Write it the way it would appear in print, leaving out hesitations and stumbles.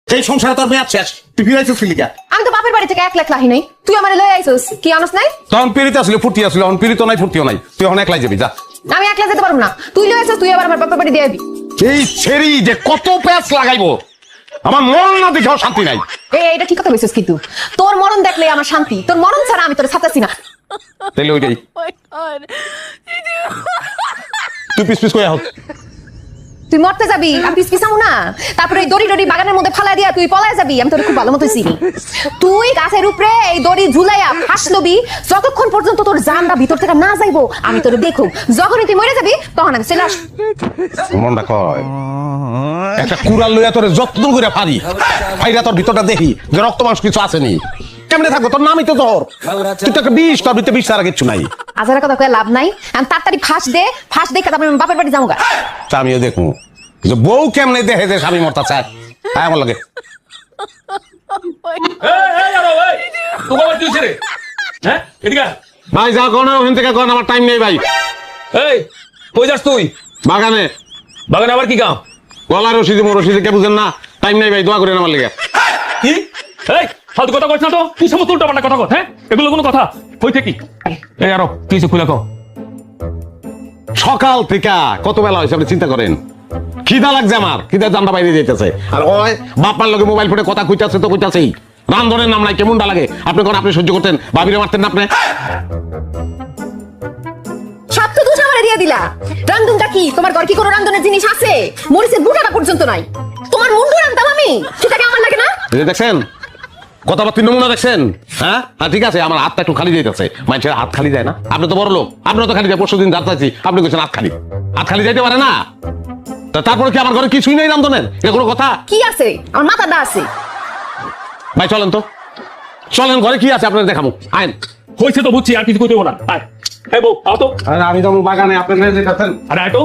সেই সংসারে তোর মেয়াদ শেষ, তুই ফিরাইছিস ফিলিকা। আমি তো বাপের বাড়ি থেকে 1 লাখ লাহি নাই, তুই আমার লয়ে আইছস কি আনস নাই? তখন পিড়িতে আসলে ফুটি আসলে, অন পিড়িত নাই ফুটিও নাই, তুই এখন একলাই যাবি যা। আমি একলা যেতে পারবো না, তুই লয়ে আইছস, তুই আবার আমার বাপের বাড়ি দিয়ে আইবি। এই ছেড়ি যে কত প্যাচ লাগাইবো, আমার মন না দেখেও শান্তি নাই। এটা ঠিক কথা কইছস, কিন্তু তোর মরণ দেখলে আমার শান্তি, তোর মরণ ছাড়া আমি তোর ছাতাছি না। তাইলে ওইটাই তুই পিস পিস করে হোক। তুই মরতে যাবি, আমি পিস পিছাও না। তারপরে এই দড়ি দড়ি বাগানের মধ্যে ফালাই দিয়া তুই পলায় যাবি, আমি তোর খুব ভালো মতো চিনি। তুই গাছের উপরে এই দড়ি ঝুলাইয়া ফাঁস লবি, যতক্ষণ পর্যন্ত তোর জানটা ভিতর থেকে না যাইবো আমি তোর দেখো। যখনই তুই মরে যাবি তখন আমি চলে আসবো। মনটা কয় একটা কুড়াল লইয়া তোর যত্ন করে ফারি ফাইরা তোর ভিতরটা দেখি যে রক্ত মাংস কিছু আসেনি। কেমনে থাকবো, তোর নামই তো তোর, তুই তো একটা বিষ, তোর ভিতরে বিষ ছাড়া কিচ্ছু নাই। আজারা কথা কয়ে লাভ নাই, আমি তাড়াতাড়ি ফাঁস দে, ফাঁস দেখে তারপরে আমি বাপের বাড়ি যাবো গা। আমিও দেখবো যে বউ কেমনে দেখে যে স্বামী মরতা চায়। আমার লাগে ভাই যা কোন ওখান থেকে কোন, আমার টাইম নেই ভাই। এই কই যাস তুই? বাগানে। বাগানে আবার কি কাম? গলা রশিদি মরশিদি কে বুঝেন না, টাইম নেই ভাই, দোয়া করেন আমার লেগে। কি এই ফালতু কথা কইছ না তো, তুই সমস্ত উল্টা পাল্টা কথা কর। হ্যাঁ এগুলো কোনো কথা হইতে কি? এই আরো কিছু খুলে কও। সকাল থেকে কত বেলা হয়েছে আপনি চিন্তা করেন, খিদা লাগছে আমার, খিদা জানটা বাইরে যেতেছে, আর ওই বাপার লগে মোবাইল ফোনে কথা কইতাছে তো কইতাছেই, রান্ধনের নাম নাই, কেমনটা লাগে আপনি কোন, আপনি সহ্য করতেন, ভাবিরে মারতেন না আপনি? সব তো দুধ আমারে দিয়ে দিলা। রান্ধনটা কি তোমার ঘর কি কোনো রান্ধনের জিনিস আছে? মরিচের বুটাটা পর্যন্ত নাই, তোমার মুন্ডু রান্তাম আমি, সেটাকে আমার লাগে না? এই যে দেখছেন কথাবার্তা নমুনা দেখছেন। হ্যাঁ ঠিক আছে, আমার হাতটা একটু খালি যাইতেছে, মানুষের হাত খালি যায় না? আপনি তো বড় লোক, আপনার তো খালি যায়, পরশু দিন যাচ্ছি আপনি কইছেন হাত খালি যাইতে পারে না? তারপরে কি আমার ঘরে কিছুই নেই রান্ধনের? এটা কোনো কথা? কি আছে? আমার মাথাটা আছে। ভাই চলেন তো, চলেন ঘরে কি আছে আপনার দেখাবো, আইন। হইছে তো বুঝছি, আর কিছু কইতে হবো না। আয় এই বউ আও তো। আমি তো বাগানে, আপনার আরে আয় তো।